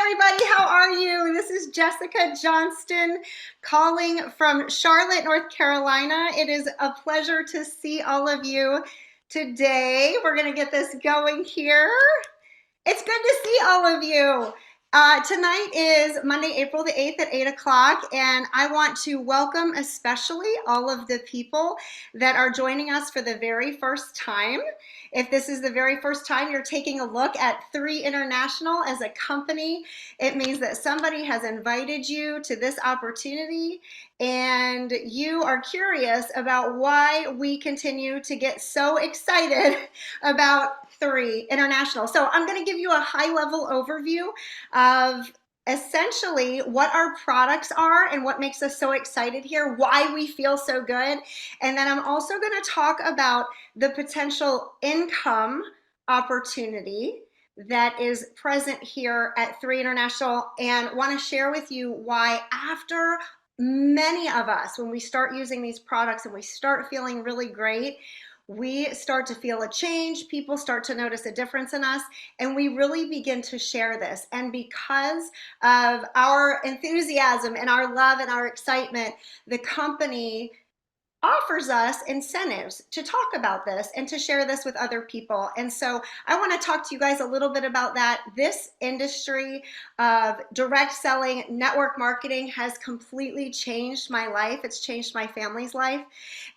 everybody. How are you? This is Jessica Johnston calling from Charlotte, North Carolina. It is a pleasure to see all of you today. We're going to get this going here. It's good to see all of you. Tonight is Monday, April the 8th at 8 o'clock, and I want to welcome especially all of the people that are joining us for the very first time. If this is the very first time you're taking a look at 3 International as a company, it means that somebody has invited you to this opportunity and you are curious about why we continue to get so excited about 3 International. So I'm going to give you a high-level overview of essentially what our products are and what makes us so excited here, why we feel so good. And then I'm also going to talk about the potential income opportunity that is present here at 3 International, and want to share with you why after many of us, when we start using these products and we start feeling really great, we start to feel a change, people start to notice a difference in us, and we really begin to share this. And because of our enthusiasm and our love and our excitement, the company offers us incentives to talk about this and to share this with other people. And so I want to talk to you guys a little bit about that. This industry of direct selling, network marketing has completely changed my life. It's changed my family's life.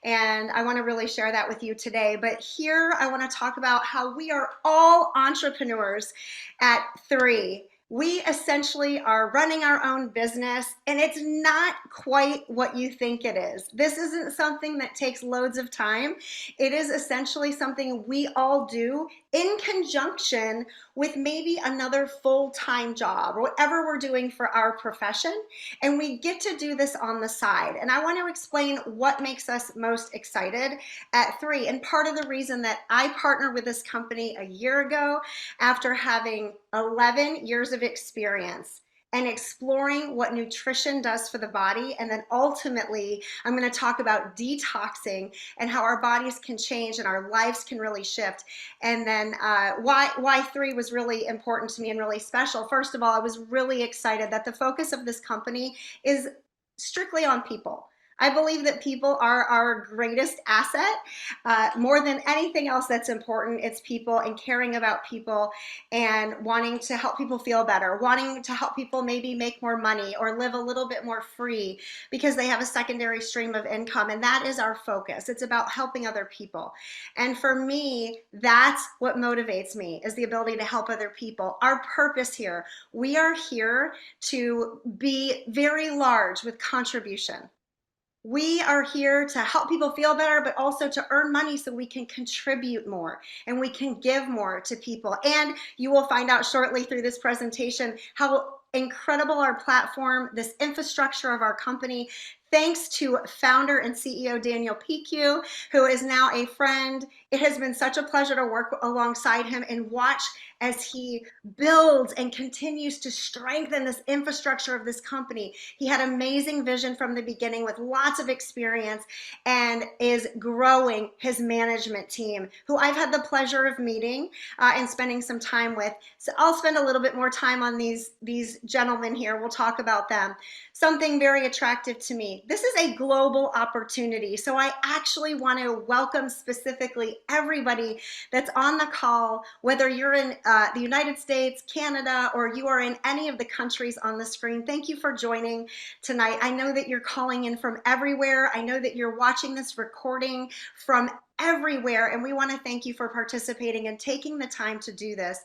And I want to really share that with you today. But here I want to talk about how we are all entrepreneurs at 3. We essentially are running our own business, and it's not quite what you think it is. This isn't something that takes loads of time. It is essentially something we all do in conjunction with maybe another full-time job or whatever we're doing for our profession, and we get to do this on the side. And I want to explain what makes us most excited at 3. And part of the reason that I partnered with this company a year ago after having 11 years of experience and exploring what nutrition does for the body. And then ultimately, I'm going to talk about detoxing and how our bodies can change and our lives can really shift. And then why 3 was really important to me and really special. First of all, I was really excited that the focus of this company is strictly on people. I believe that people are our greatest asset. More than anything else that's important, it's people and caring about people and wanting to help people feel better, wanting to help people maybe make more money or live a little bit more free because they have a secondary stream of income. And that is our focus. It's about helping other people. And for me, that's what motivates me, is the ability to help other people. Our purpose here, we are here to be very large with contribution. We are here to help people feel better, but also to earn money so we can contribute more and we can give more to people. And you will find out shortly through this presentation how incredible our platform, this infrastructure of our company, thanks to founder and CEO Daniel PQ, who is now a friend. It has been such a pleasure to work alongside him and watch as he builds and continues to strengthen this infrastructure of this company. He had amazing vision from the beginning with lots of experience and is growing his management team, who I've had the pleasure of meeting and spending some time with. So I'll spend a little bit more time on these gentlemen here. We'll talk about them. Something very attractive to me. This is a global opportunity. So I actually want to welcome specifically everybody that's on the call, whether you're in the United States, Canada, or you are in any of the countries on the screen. Thank you for joining tonight. I know that you're calling in from everywhere. I know that you're watching this recording from everywhere, and we want to thank you for participating and taking the time to do this.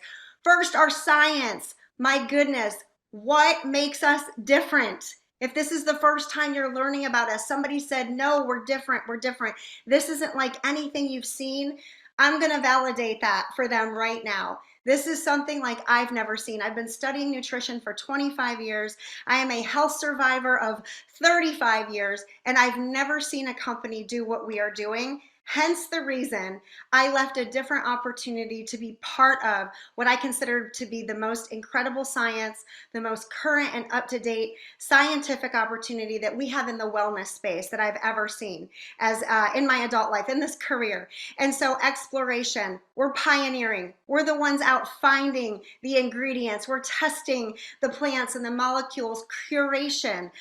First, our science. My goodness, what makes us different? If this is the first time you're learning about us, somebody said, no, we're different, we're different. This isn't like anything you've seen. I'm going to validate that for them right now. This is something like I've never seen. I've been studying nutrition for 25 years. I am a health survivor of 35 years, and I've never seen a company do what we are doing. Hence the reason I left a different opportunity to be part of what I consider to be the most incredible science, the most current and up-to-date scientific opportunity that we have in the wellness space that I've ever seen as in my adult life, in this career. And so exploration, we're pioneering. We're the ones out finding the ingredients. We're testing the plants and the molecules. Curation's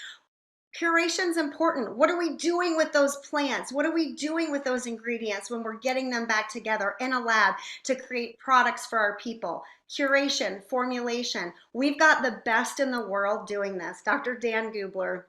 important. What are we doing with those plants? What are we doing with those ingredients when we're getting them back together in a lab to create products for our people? Curation, formulation. We've got the best in the world doing this. Dr. Dan Gubler,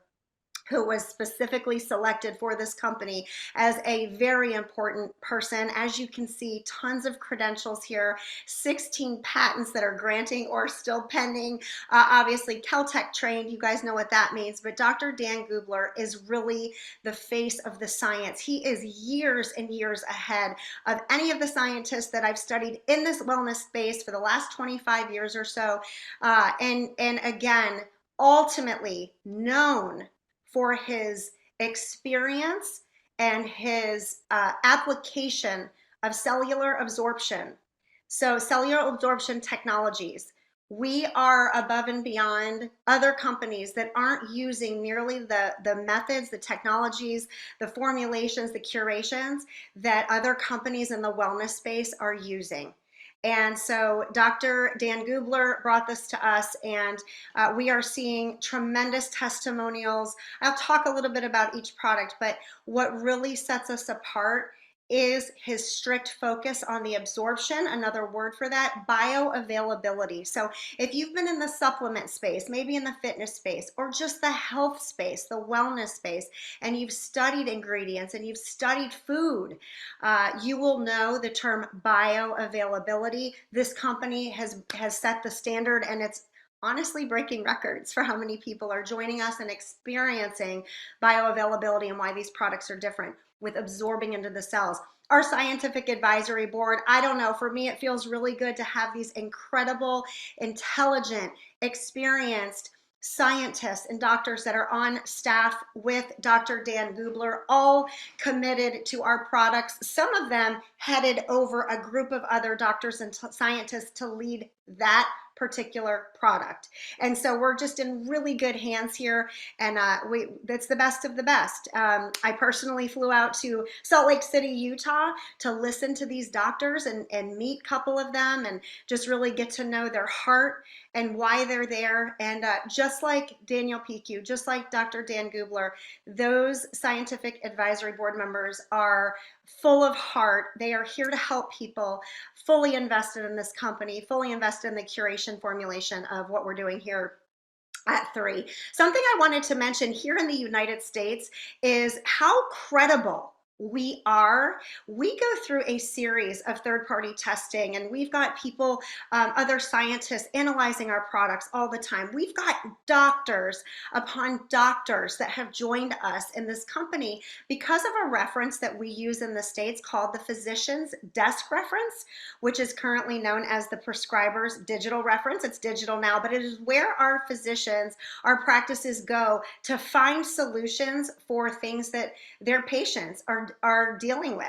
who was specifically selected for this company as a very important person. As you can see, tons of credentials here, 16 patents that are granting or still pending. Obviously, Caltech trained, you guys know what that means, but Dr. Dan Gubler is really the face of the science. He is years and years ahead of any of the scientists that I've studied in this wellness space for the last 25 years or so. And again, ultimately known for his experience and his application of cellular absorption. So cellular absorption technologies. We are above and beyond other companies that aren't using nearly the methods, the technologies, the formulations, the curations that other companies in the wellness space are using. And so Dr. Dan Gubler brought this to us, and we are seeing tremendous testimonials. I'll talk a little bit about each product, but what really sets us apart is his strict focus on the absorption, another word for that, bioavailability. So if you've been in the supplement space, maybe in the fitness space, or just the health space, the wellness space, and you've studied ingredients and you've studied food, you will know the term bioavailability. This company has set the standard, and it's honestly breaking records for how many people are joining us and experiencing bioavailability and why these products are different with absorbing into the cells. Our scientific advisory board, I don't know, for me, it feels really good to have these incredible, intelligent, experienced scientists and doctors that are on staff with Dr. Dan Gubler, all committed to our products. Some of them headed over a group of other doctors and scientists to lead that particular product. And so we're just in really good hands here, and that's the best of the best. I personally flew out to Salt Lake City, Utah to listen to these doctors and meet a couple of them and just really get to know their heart and why they're there. And just like Daniel PQ, just like Dr. Dan Gubler, those scientific advisory board members are full of heart. They are here to help people, fully invested in this company, fully invested in the curation formulation of what we're doing here at 3. Something I wanted to mention here in the United States is how credible we are. We go through a series of third-party testing, and we've got people, other scientists analyzing our products all the time. We've got doctors upon doctors that have joined us in this company because of a reference that we use in the States called the Physician's Desk Reference, which is currently known as the Prescriber's Digital Reference. It's digital now, but it is where our physicians, our practices go to find solutions for things that their patients are dealing with.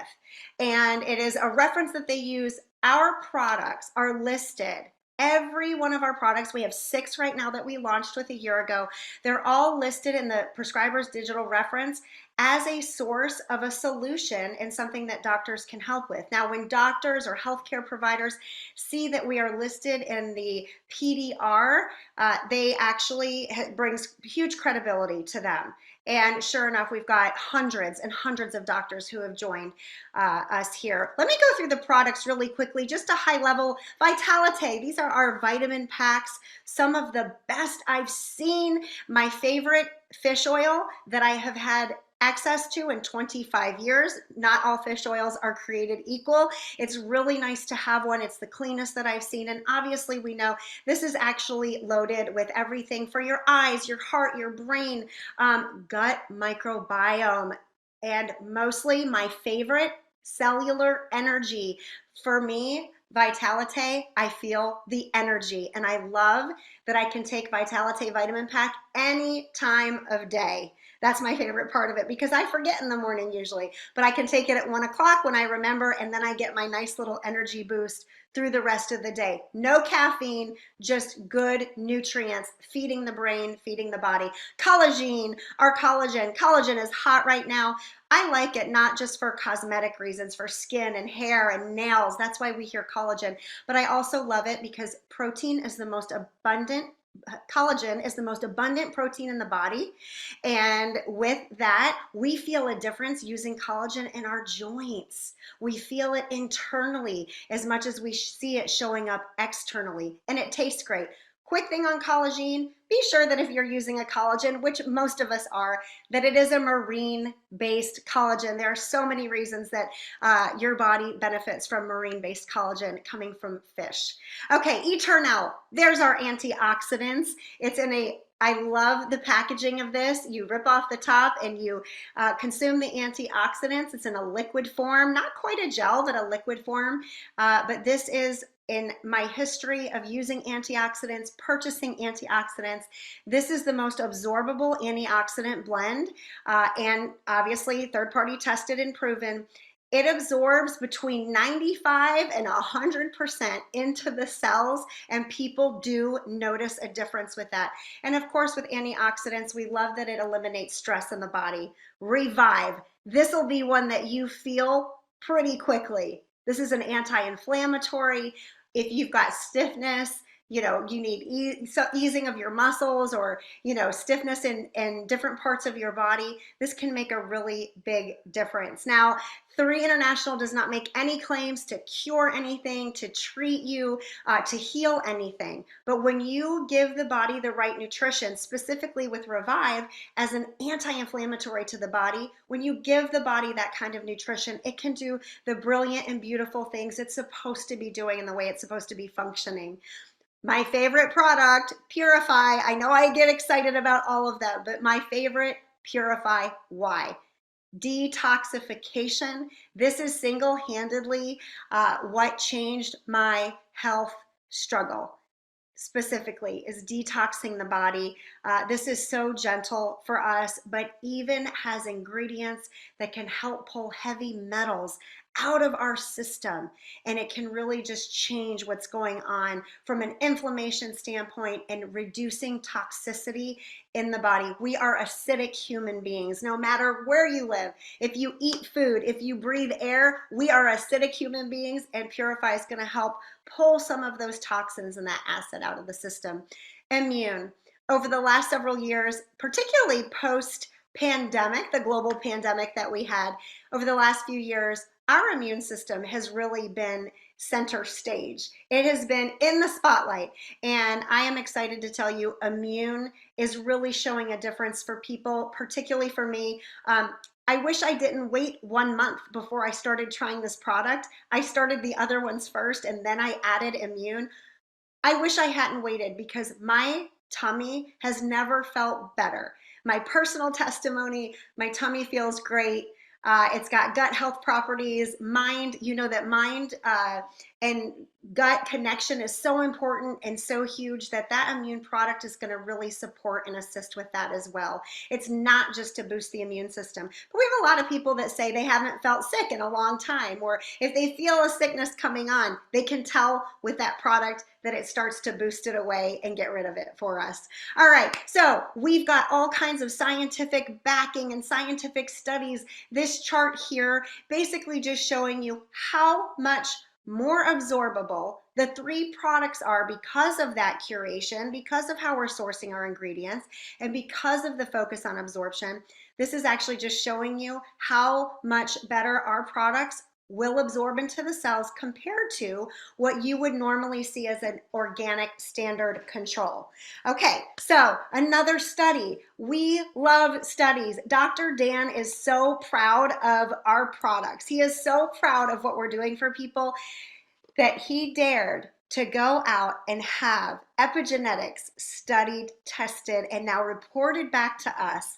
And it is a reference that they use. Our products are listed. Every one of our products, we have 6 right now that we launched with a year ago. They're all listed in the Prescriber's Digital Reference as a source of a solution and something that doctors can help with. Now, when doctors or healthcare providers see that we are listed in the PDR, they actually brings huge credibility to them. And sure enough, we've got hundreds and hundreds of doctors who have joined us here. Let me go through the products really quickly, just a high level. Vitalite, these are our vitamin packs, some of the best I've seen. My favorite fish oil that I have had access to in 25 years. Not all fish oils are created equal. It's really nice to have one. It's the cleanest that I've seen. And obviously we know this is actually loaded with everything for your eyes, your heart, your brain, gut microbiome, and mostly my favorite, cellular energy. For me, Vitalite, I feel the energy, and I love that I can take Vitalite vitamin pack any time of day. That's my favorite part of it because I forget in the morning usually, but I can take it at 1 o'clock when I remember, and then I get my nice little energy boost through the rest of the day. No caffeine, just good nutrients, feeding the brain, feeding the body. Collagen, our collagen. Collagen is hot right now. I like it not just for cosmetic reasons, for skin and hair and nails. That's why we hear collagen. But I also love it because protein is the most abundant collagen is the most abundant protein in the body. And with that, we feel a difference using collagen in our joints. We feel it internally as much as we see it showing up externally. And it tastes great. Quick thing on collagen, be sure that if you're using a collagen, which most of us are, that it is a marine-based collagen. There are so many reasons that your body benefits from marine-based collagen coming from fish. Okay, Eternal, there's our antioxidants. It's in a I love the packaging of this. You rip off the top and you consume the antioxidants. It's in a liquid form, not quite a gel, but a liquid form. But this is in my history of using antioxidants, purchasing antioxidants. This is the most absorbable antioxidant blend, and obviously third-party tested and proven. It absorbs between 95 and 100% into the cells, and people do notice a difference with that. And of course, with antioxidants, we love that it eliminates stress in the body. Revive. This will be one that you feel pretty quickly. This is an anti-inflammatory. If you've got stiffness, you need easing of your muscles, or stiffness in different parts of your body, this can make a really big difference. Now, 3 International does not make any claims to cure anything, to treat you, to heal anything. But when you give the body the right nutrition, specifically with Revive as an anti-inflammatory to the body, when you give the body that kind of nutrition, it can do the brilliant and beautiful things it's supposed to be doing in the way it's supposed to be functioning. My favorite product, Purify. I know I get excited about all of them, but my favorite, Purify. Why? Detoxification. This is single-handedly what changed my health struggle. Specifically, is detoxing the body. This is so gentle for us, but even has ingredients that can help pull heavy metals out of our system. And it can really just change what's going on from an inflammation standpoint and reducing toxicity in the body. We are acidic human beings, no matter where you live. If you eat food, if you breathe air, we are acidic human beings, and Purify is going to help pull some of those toxins and that acid out of the system. Immune. Over the last several years, particularly post-pandemic, the global pandemic that we had, over the last few years, our immune system has really been center stage. It has been in the spotlight, and I am excited to tell you Immune is really showing a difference for people, particularly for me. I wish I didn't wait 1 month before I started trying this product. I started the other ones first, and then I added Immune. I wish I hadn't waited because my tummy has never felt better. My personal testimony, my tummy feels great. It's got gut health properties. Mind, you know that mind and gut connection is so important and so huge that immune product is going to really support and assist with that as well. It's not just to boost the immune system. But we have a lot of people that say they haven't felt sick in a long time, or if they feel a sickness coming on, they can tell with that product that it starts to boost it away and get rid of it for us. All right, so we've got all kinds of scientific backing and scientific studies. This chart here basically just showing you how much more absorbable the 3 products are because of that curation, because of how we're sourcing our ingredients, and because of the focus on absorption. This is actually just showing you how much better our products will absorb into the cells compared to what you would normally see as an organic standard control. Okay, so another study. We love studies. Dr. Dan is so proud of our products. He is so proud of what we're doing for people that he dared to go out and have epigenetics studied, tested, and now reported back to us.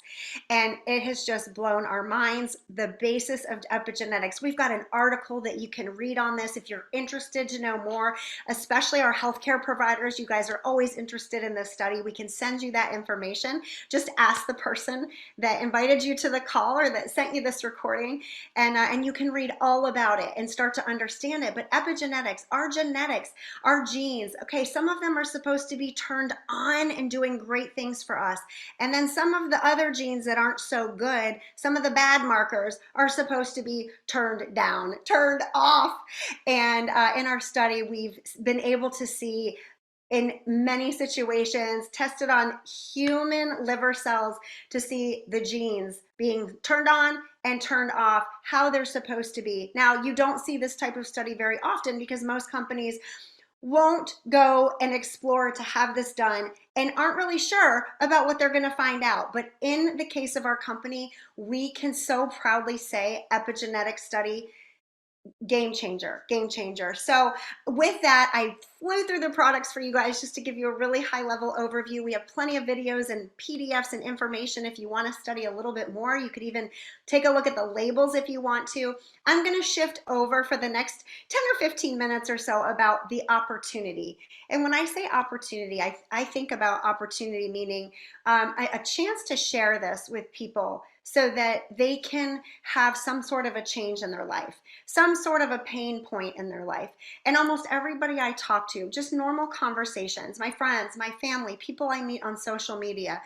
And it has just blown our minds. The basis of epigenetics. We've got an article that you can read on this if you're interested to know more, especially our healthcare providers. You guys are always interested in this study. We can send you that information. Just ask the person that invited you to the call or that sent you this recording, and you can read all about it and start to understand it. But epigenetics, our genes, okay, some of them are supposed to be turned on and doing great things for us. And then some of the other genes that aren't so good, some of the bad markers, are supposed to be turned down, turned off. And in our study, we've been able to see in many situations, tested on human liver cells to see the genes being turned on and turned off, how they're supposed to be. Now, you don't see this type of study very often because most companies won't go and explore to have this done and aren't really sure about what they're going to find out. But in the case of our company, we can so proudly say epigenetic study, game changer, game changer. So with that, I flew through the products for you guys just to give you a really high level overview. We have plenty of videos and PDFs and information if you want to study a little bit more. You could even take a look at the labels if you want to. I'm going to shift over for the next 10 or 15 minutes or so about the opportunity. And when I say opportunity, I think about opportunity meaning a chance to share this with people so that they can have some sort of a change in their life, some sort of a pain point in their life. And almost everybody I talk to, just normal conversations, my friends, my family, people I meet on social media,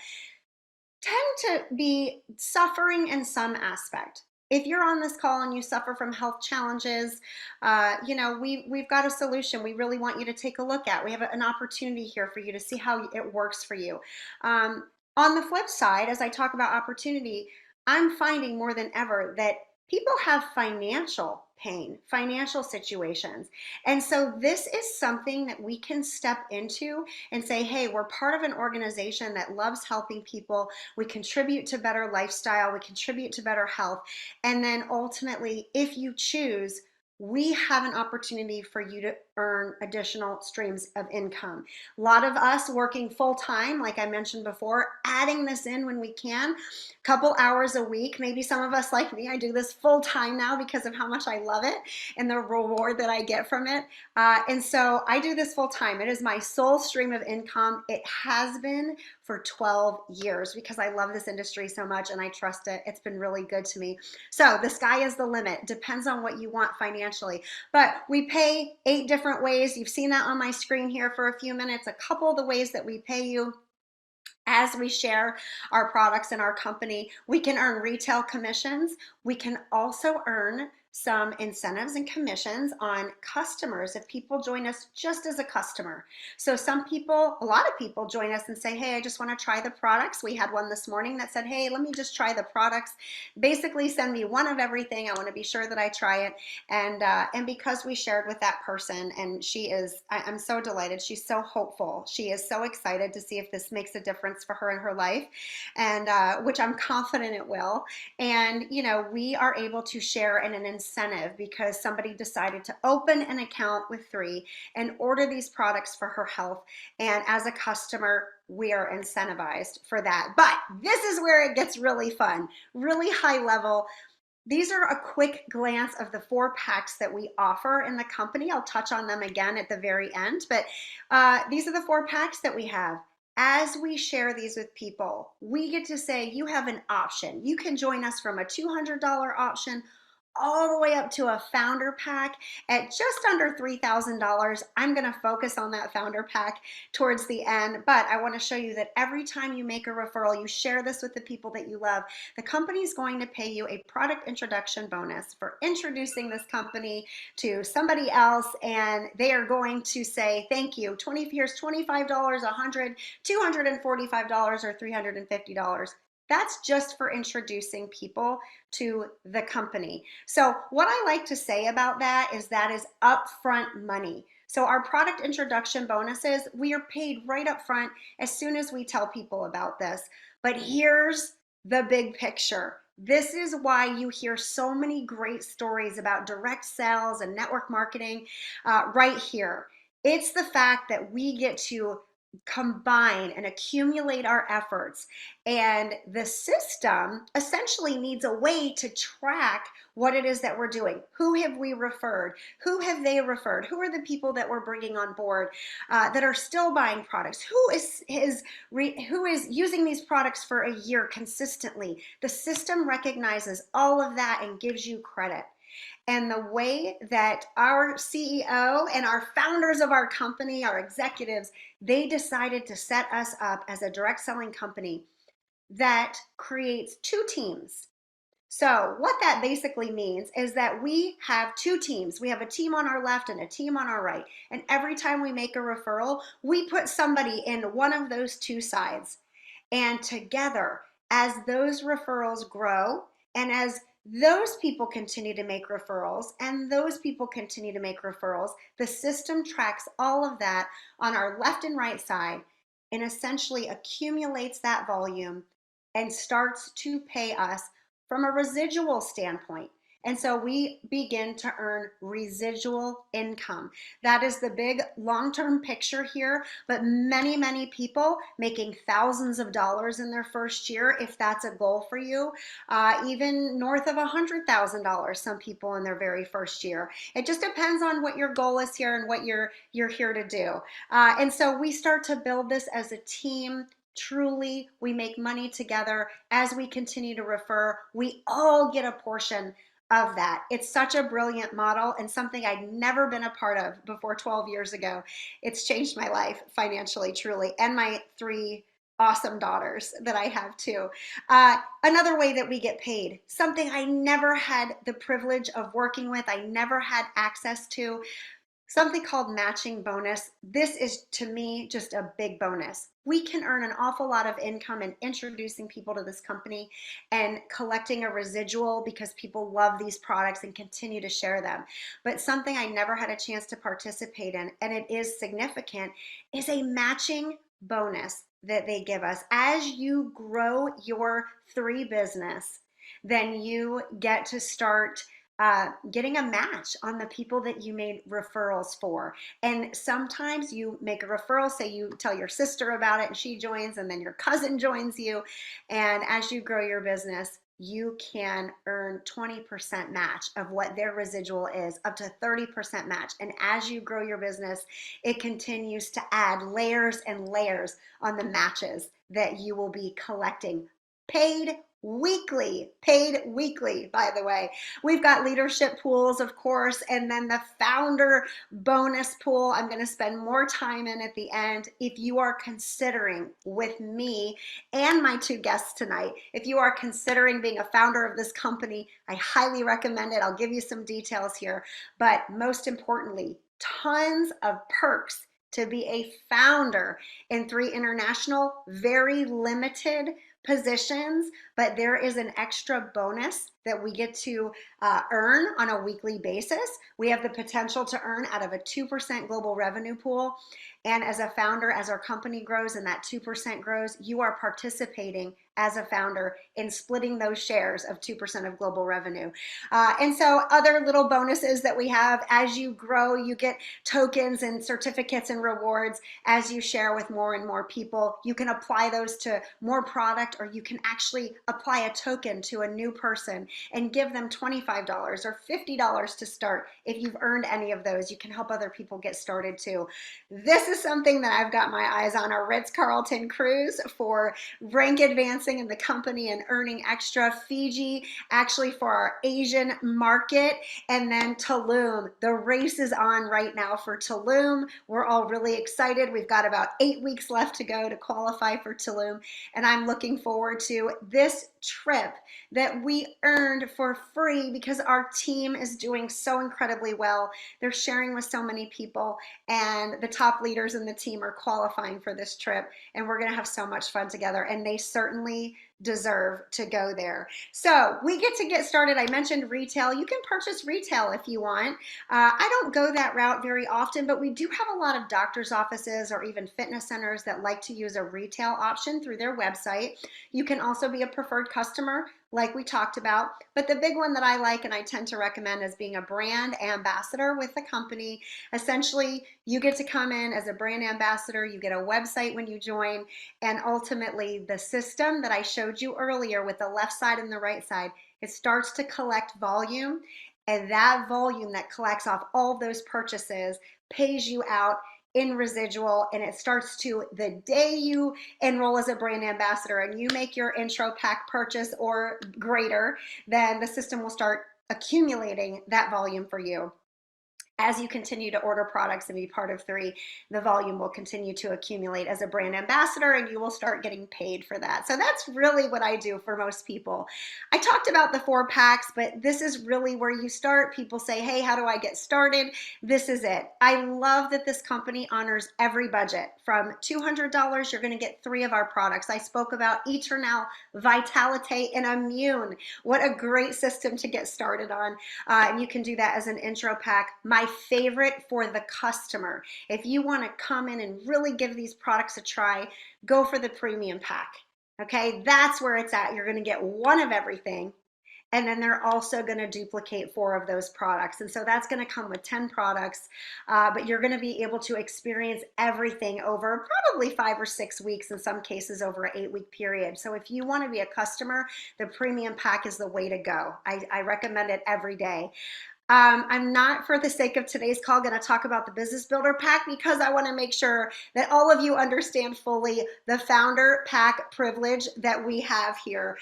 tend to be suffering in some aspect. If you're on this call and you suffer from health challenges, we've got a solution we really want you to take a look at. We have an opportunity here for you to see how it works for you. On the flip side, as I talk about opportunity, I'm finding more than ever that people have financial pain, financial situations. And so this is something that we can step into and say, hey, we're part of an organization that loves helping people. We contribute to better lifestyle. We contribute to better health. And then ultimately, if you choose, we have an opportunity for you to earn additional streams of income. A lot of us working full time, like I mentioned before, adding this in when we can, a couple hours a week. Maybe some of us like me, I do this full time now because of how much I love it and the reward that I get from it. And so I do this full time. It is my sole stream of income. It has been for 12 years because I love this industry so much and I trust it. It's been really good to me. So the sky is the limit. Depends on what you want financially. But we pay 8 different ways. You've seen that on my screen here for a few minutes. A couple of the ways that we pay you as we share our products in our company. We can earn retail commissions. We can also earn some incentives and commissions on customers if people join us just as a customer. So a lot of people join us and say, hey, I just want to try the products. We had one this morning that said, hey, let me just try the products. Basically send me one of everything. I want to be sure that I try it. And because we shared with that person, and I'm so delighted. She's so hopeful. She is so excited to see if this makes a difference for her in her life, and which I'm confident it will. And, we are able to share in an incentive because somebody decided to open an account with 3 and order these products for her health. And as a customer, we are incentivized for that. But this is where it gets really fun, really high level. These are a quick glance of the 4 packs that we offer in the company. I'll touch on them again at the very end, but these are the 4 packs that we have. As we share these with people, we get to say, you have an option. You can join us from a $200 option all the way up to a founder pack at just under $3,000. I'm going to focus on that founder pack towards the end, but I want to show you that every time you make a referral, you share this with the people that you love, the company is going to pay you a product introduction bonus for introducing this company to somebody else, and they are going to say thank you. Here's $25, $100, $245, or $350. That's just for introducing people to the company. So what I like to say about that is upfront money. So our product introduction bonuses, we are paid right up front as soon as we tell people about this. But here's the big picture. This is why you hear so many great stories about direct sales and network marketing right here. It's the fact that we get to combine and accumulate our efforts. And the system essentially needs a way to track what it is that we're doing. Who have we referred? Who have they referred? Who are the people that we're bringing on board that are still buying products? Who is using these products for a year consistently? The system recognizes all of that and gives you credit. And the way that our CEO and our founders of our company, our executives, they decided to set us up as a direct selling company that creates two teams. So what that basically means is that we have two teams. We have a team on our left and a team on our right. And every time we make a referral, we put somebody in one of those two sides. And together, as those referrals grow and as those people continue to make referrals and those people continue to make referrals, the system tracks all of that on our left and right side and essentially accumulates that volume and starts to pay us from a residual standpoint. And so we begin to earn residual income. That is the big long-term picture here, but many people making thousands of dollars in their first year, if that's a goal for you, even north of $100,000, some people in their very first year. It just depends on what your goal is here and what you're here to do. And so we start to build this as a team. Truly, we make money together as we continue to refer. We all get a portion of that. It's such a brilliant model and something I'd never been a part of before 12 years ago. It's changed my life financially, truly, and my three awesome daughters that I have too. Another way that we get paid, something I never had the privilege of working with, I never had access to, something called matching bonus. This is, to me, just a big bonus. We can earn an awful lot of income in introducing people to this company and collecting a residual because people love these products and continue to share them. But something I never had a chance to participate in, and it is significant, is a matching bonus that they give us. As you grow your three business, then you get to start getting a match on the people that you made referrals for. And sometimes you make a referral, say you tell your sister about it and she joins, and then your cousin joins you. And as you grow your business, you can earn 20% match of what their residual is, up to 30% match. And as you grow your business, it continues to add layers and layers on the matches that you will be collecting. Paid weekly, by the way. We've got leadership pools, of course, and then the founder bonus pool I'm going to spend more time in at the end. If you are considering, with me and my two guests tonight, if you are considering being a founder of this company, I highly recommend it. I'll give you some details here, but most importantly, tons of perks to be a founder in 3 International, very limited positions, but there is an extra bonus that we get to earn on a weekly basis. We have the potential to earn out of a 2% global revenue pool. And as a founder, as our company grows and that 2% grows, you are participating as a founder in splitting those shares of 2% of global revenue. And so other little bonuses that we have, as you grow, you get tokens and certificates and rewards as you share with more and more people. You can apply those to more product, or you can actually apply a token to a new person and give them $25 or $50 to start. If you've earned any of those, you can help other people get started too. This is something that I've got my eyes on, a Ritz-Carlton cruise for rank advancing in the company and earning extra. Fiji, actually for our Asian market, and then Tulum. The race is on right now for Tulum. We're all really excited. We've got about 8 weeks left to go to qualify for Tulum, and I'm looking forward to this trip that we earned for free because our team is doing so incredibly well. They're sharing with so many people, and the top leaders in the team are qualifying for this trip, and we're gonna have so much fun together, and they certainly deserve to go there. So we get started. I mentioned retail. You can purchase retail if you want. I don't go that route very often, but we do have a lot of doctor's offices or even fitness centers that like to use a retail option through their website. You can also be a preferred customer, like we talked about, but the big one that I like and I tend to recommend is being a brand ambassador with the company. Essentially, You get to come in as a brand ambassador, you get a website when you join, and ultimately the system that I showed you earlier with the left side and the right side, it starts to collect volume, and that volume that collects off all of those purchases pays you out in residual, and it starts to, the day you enroll as a brand ambassador and you make your intro pack purchase or greater, then the system will start accumulating that volume for you. As you continue to order products and be part of 3, the volume will continue to accumulate as a brand ambassador, and you will start getting paid for that. So that's really what I do for most people. I talked about the 4 packs, but this is really where you start. People say, hey, how do I get started? This is it. I love that this company honors every budget. From $200, you're going to get 3 of our products. I spoke about Eternal, Vitalite, and Immune. What a great system to get started on. And you can do that as an intro pack. My favorite for the customer, if you want to come in and really give these products a try, go for the premium pack. Okay, that's where it's at. You're going to get 1 of everything, and then they're also going to duplicate 4 of those products. And so that's going to come with 10 products, but you're going to be able to experience everything over probably 5 or 6 weeks, in some cases over an 8-week period. So if you want to be a customer, the premium pack is the way to go. I recommend it every day. I'm not, for the sake of today's call, going to talk about the Business Builder Pack, because I want to make sure that all of you understand fully the Founder Pack privilege that we have here.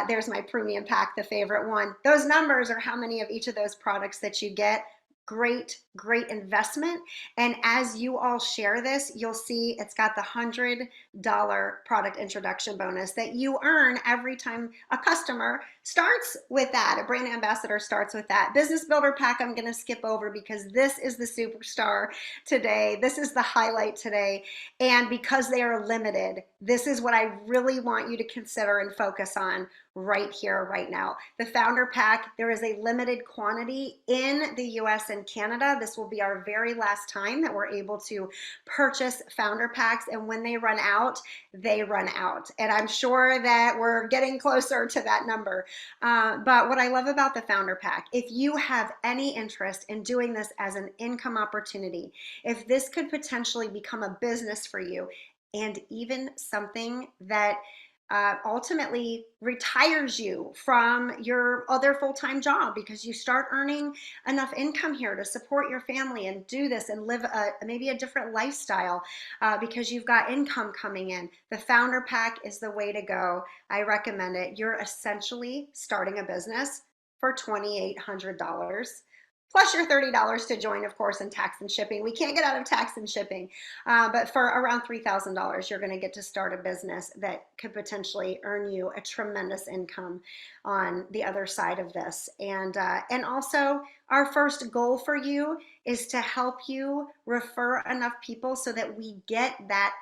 There's my premium pack, the favorite one. Those numbers are how many of each of those products that you get. Great, great investment. And as you all share this, you'll see it's got the $100 product introduction bonus that you earn every time a customer starts with that. A brand ambassador starts with that. Business Builder Pack, I'm going to skip over because this is the superstar today. This is the highlight today. And because they are limited, this is what I really want you to consider and focus on right here, right now. The Founder Pack, there is a limited quantity in the US and Canada. This will be our very last time that we're able to purchase Founder Packs, and when they run out, they run out. And I'm sure that we're getting closer to that number. But what I love about the Founder Pack, if you have any interest in doing this as an income opportunity, if this could potentially become a business for you, and even something that ultimately retires you from your other full-time job, because you start earning enough income here to support your family and do this and live maybe a different lifestyle because you've got income coming in. The Founder Pack is the way to go. I recommend it. You're essentially starting a business for $2,800. Plus your $30 to join, of course, in tax and shipping. We can't get out of tax and shipping, but for around $3,000, you're going to get to start a business that could potentially earn you a tremendous income on the other side of this. And also, our first goal for you is to help you refer enough people so that we get that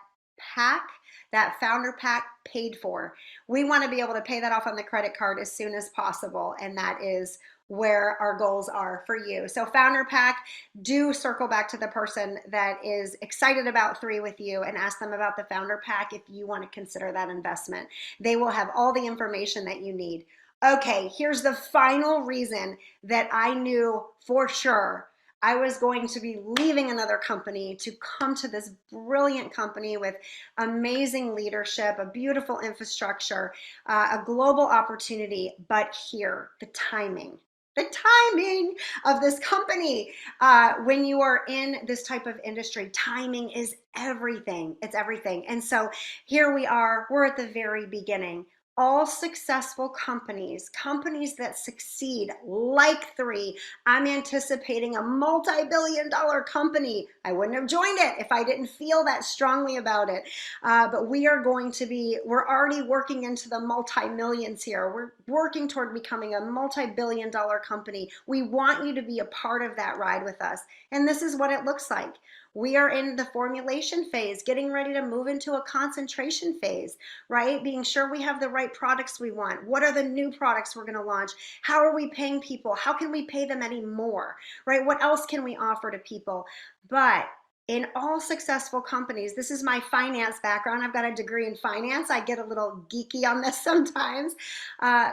pack, that Founder Pack, paid for. We want to be able to pay that off on the credit card as soon as possible, and that is where our goals are for you. So Founder Pack, do circle back to the person that is excited about 3 with you and ask them about the Founder Pack if you want to consider that investment. They will have all the information that you need. Okay, here's the final reason that I knew for sure I was going to be leaving another company to come to this brilliant company with amazing leadership, a beautiful infrastructure, a global opportunity, but here, the timing of this company. When you are in this type of industry, timing is everything. It's everything. And so here we are, we're at the very beginning. All successful companies that succeed, like 3, I'm anticipating a multi-billion-dollar company. I wouldn't have joined it if I didn't feel that strongly about it. But we're already working into the multi-millions here. We're working toward becoming a multi-billion-dollar company. We want you to be a part of that ride with us. And this is what it looks like. We are in the formulation phase, getting ready to move into a concentration phase, right? Being sure we have the right products we want. What are the new products we're going to launch? How are we paying people? How can we pay them any more, right? What else can we offer to people? But in all successful companies, this is my finance background. I've got a degree in finance. I get a little geeky on this sometimes.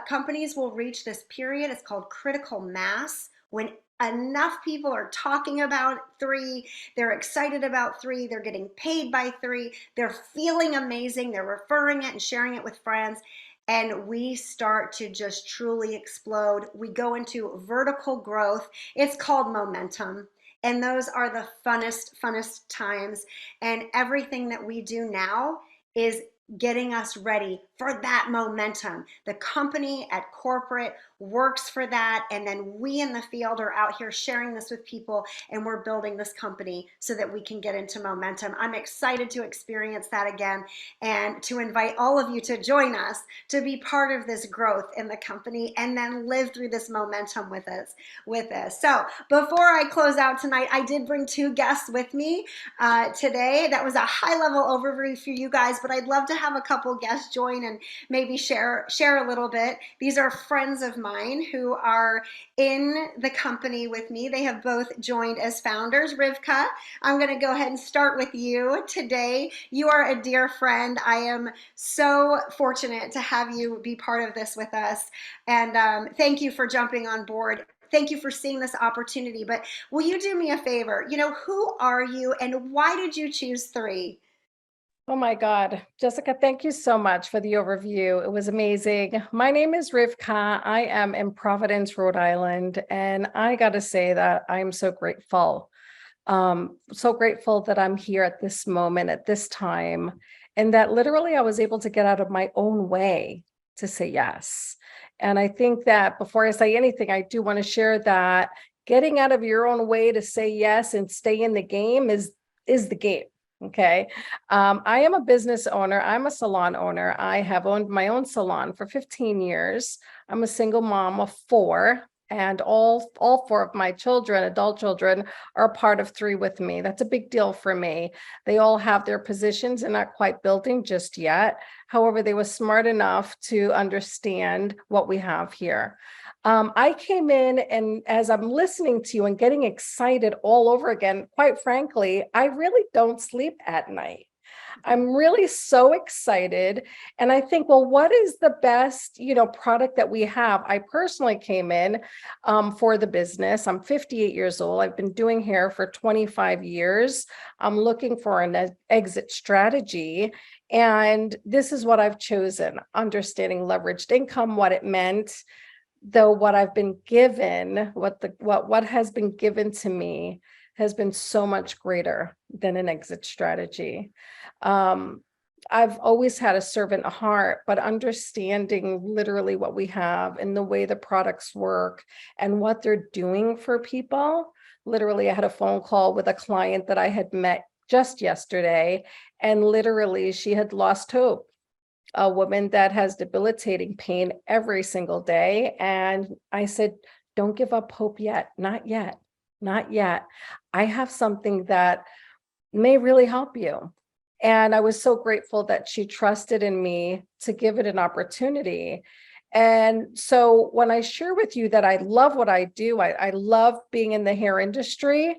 Companies will reach this period. It's called critical mass, when enough people are talking about three. They're excited about three. They're getting paid by three. They're feeling amazing. They're referring it and sharing it with friends. And we start to just truly explode. We go into vertical growth. It's called momentum. And those are the funnest times. And everything that we do now is getting us ready for that momentum. The company at corporate works for that. And then we in the field are out here sharing this with people, and we're building this company so that we can get into momentum. I'm excited to experience that again and to invite all of you to join us to be part of this growth in the company and then live through this momentum with us. So before I close out tonight, I did bring two guests with me today. That was a high level overview for you guys, but I'd love to have a couple guests join and maybe share a little bit. These are friends of mine who are in the company with me. They have both joined as founders. Rivkah, I'm going to go ahead and start with you today. You are a dear friend. I am so fortunate to have you be part of this with us. And thank you for jumping on board. Thank you for seeing this opportunity. But will you do me a favor? Who are you and why did you choose three? Oh my God. Jessica, thank you so much for the overview. It was amazing. My name is Rivkah. I am in Providence, Rhode Island, and I got to say that I'm so grateful. So grateful that I'm here at this moment, at this time, and that literally I was able to get out of my own way to say yes. And I think that before I say anything, I do want to share that getting out of your own way to say yes and stay in the game is the game. Okay. I am a business owner. I'm a salon owner. I have owned my own salon for 15 years. I'm a single mom of four, and all four of my children, adult children, are part of three with me. That's a big deal for me. They all have their positions and not quite building just yet. However, they were smart enough to understand what we have here. I came in, and as I'm listening to you and getting excited all over again, quite frankly, I really don't sleep at night. I'm really so excited. And I think, well, what is the best, product that we have? I personally came in for the business. I'm 58 years old. I've been doing hair for 25 years. I'm looking for an exit strategy. And this is what I've chosen: understanding leveraged income, what it meant, though what I've been given, what has been given to me has been so much greater than an exit strategy. I've always had a servant heart, but understanding literally what we have and the way the products work and what they're doing for people. Literally, I had a phone call with a client that I had met just yesterday, and literally she had lost hope, a woman that has debilitating pain every single day. And I said, don't give up hope yet. Not yet. Not yet. I have something that may really help you. And I was so grateful that she trusted in me to give it an opportunity. And so when I share with you that I love what I do, I love being in the hair industry,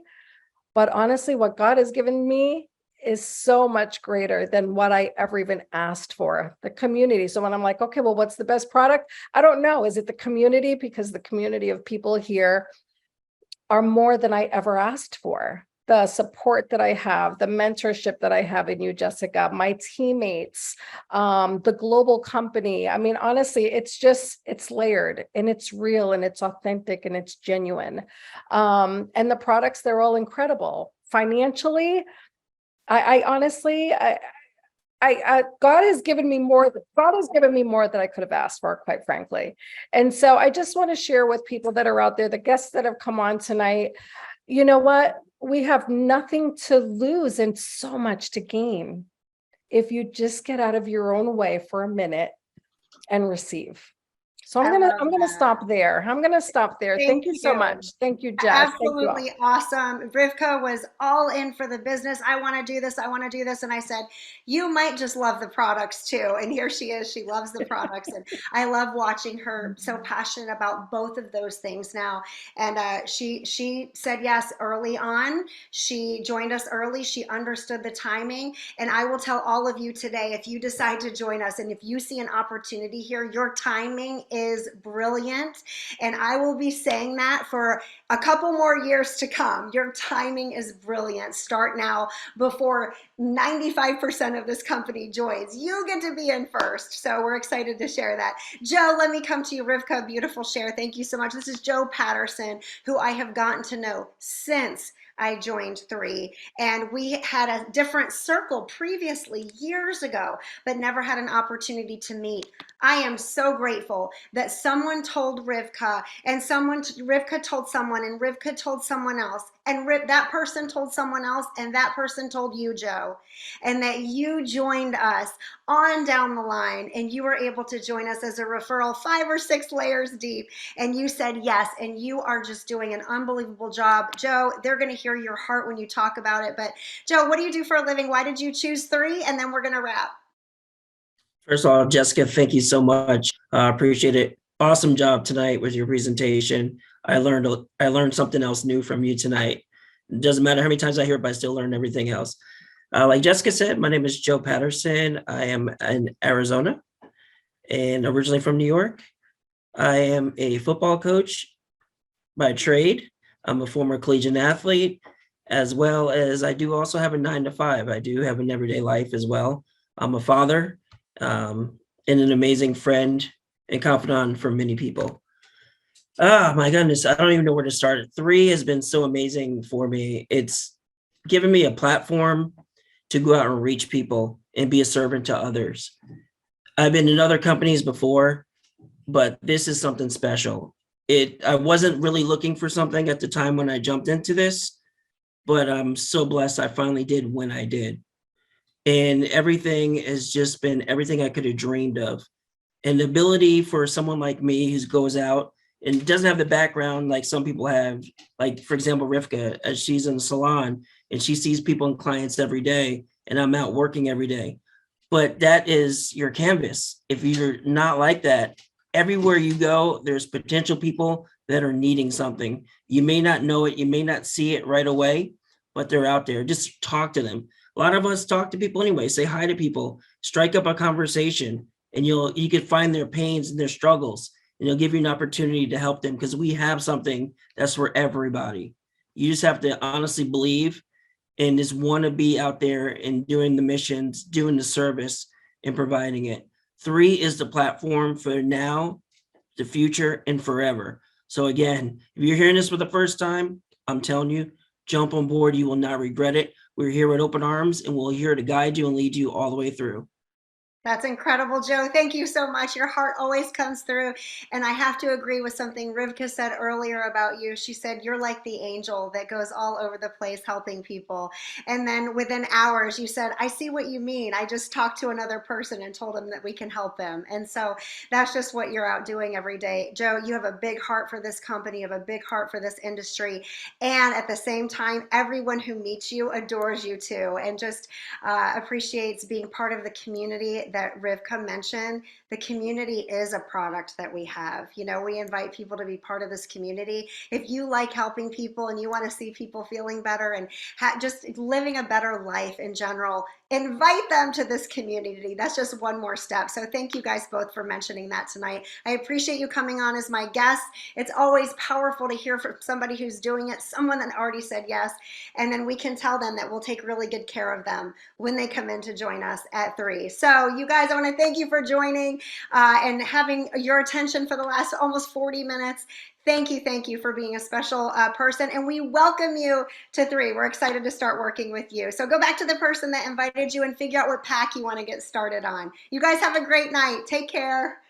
but honestly, what God has given me is so much greater than what I ever even asked for. The community. So when I'm like, okay, well, what's the best product? I don't know. Is it the community? Because the community of people here are more than I ever asked for. The support that I have, the mentorship that I have in you, Jessica, my teammates, the global company. I mean, honestly, it's layered and it's real and it's authentic and it's genuine. And the products, they're all incredible. Financially, I honestly, God has given me more. God has given me more than I could have asked for, quite frankly. And so I just want to share with people that are out there, the guests that have come on tonight, you know what? We have nothing to lose and so much to gain if you just get out of your own way for a minute and receive. So I I'm love gonna that. stop there. I'm gonna stop there. Thank Thank you so you. much. Thank you, Jess. Thank you all. Absolutely awesome. Rivkah was all in for the business. I want to do this. I want to do this. And I said, you might just love the products too. And here she is. She loves the products. And I love watching her so passionate about both of those things now. And she said yes early on. She joined us early. She understood the timing. And I will tell all of you today, if you decide to join us and if you see an opportunity here, your timing is brilliant. And I will be saying that for a couple more years to come. Your timing is brilliant. Start now before 95% of this company joins. You get to be in first. So we're excited to share that. Joe, let me come to you. Rivkah, beautiful share. Thank you so much. This is Joe Patterson, who I have gotten to know since I joined 3. And we had a different circle previously years ago, but never had an opportunity to meet. I am so grateful that someone told Rivkah, and Rivkah told someone, and Rivkah told someone else, and that person told someone else, and that person told you, Joe, and that you joined us on down the line, and you were able to join us as a referral 5 or 6 layers deep, and you said yes, and you are just doing an unbelievable job. Joe, they're going to hear your heart when you talk about it, but Joe, what do you do for a living? Why did you choose 3? And then we're going to wrap. First of all, Jessica, thank you so much. Appreciate it. Awesome job tonight with your presentation. I learned something else new from you tonight. It doesn't matter how many times I hear it, but I still learn everything else. Like Jessica said, my name is Joe Patterson. I am in Arizona and originally from New York. I am a football coach by trade. I'm a former collegiate athlete, as well as I do also have a 9 to 5. I do have an everyday life as well. I'm a father and an amazing friend and confidant for many people. Oh my goodness, I don't even know where to start. 3 has been so amazing for me. It's given me a platform to go out and reach people and be a servant to others. I've been in other companies before, but this is something special. I wasn't really looking for something at the time when I jumped into this, but I'm so blessed I finally did when I did. And everything has just been everything I could have dreamed of. And the ability for someone like me who goes out and doesn't have the background like some people have, like, for example, Rivkah, as she's in the salon and she sees people and clients every day, and I'm out working every day. But that is your canvas. If you're not like that, everywhere you go, there's potential people that are needing something. You may not know it, you may not see it right away, but they're out there. Just talk to them. A lot of us talk to people anyway, say hi to people, strike up a conversation, and you can find their pains and their struggles, and it'll give you an opportunity to help them, because we have something that's for everybody. You just have to honestly believe and just want to be out there and doing the missions, doing the service and providing it. 3 is the platform for now, the future, and forever. So again, if you're hearing this for the first time, I'm telling you, jump on board. You will not regret it. We're here with open arms, and we're here to guide you and lead you all the way through. That's incredible, Joe. Thank you so much. Your heart always comes through. And I have to agree with something Rivkah said earlier about you. She said, you're like the angel that goes all over the place helping people. And then within hours, you said, I see what you mean. I just talked to another person and told them that we can help them. And so that's just what you're out doing every day. Joe, you have a big heart for this company, you have a big heart for this industry. And at the same time, everyone who meets you adores you too, and just appreciates being part of the community that Rivkah mentioned. The community is a product that we have. You know, we invite people to be part of this community. If you like helping people and you want to see people feeling better and just living a better life in general, invite them to this community. That's just one more step. So thank you guys both for mentioning that tonight. I appreciate you coming on as my guest. It's always powerful to hear from somebody who's doing it, someone that already said yes, and then we can tell them that we'll take really good care of them when they come in to join us at 3. So you guys, I want to thank you for joining and having your attention for the last almost 40 minutes. Thank you for being a special person, and we welcome you to 3. We're excited to start working with you. So go back to the person that invited you and figure out what pack you want to get started on. You guys have a great night. Take care.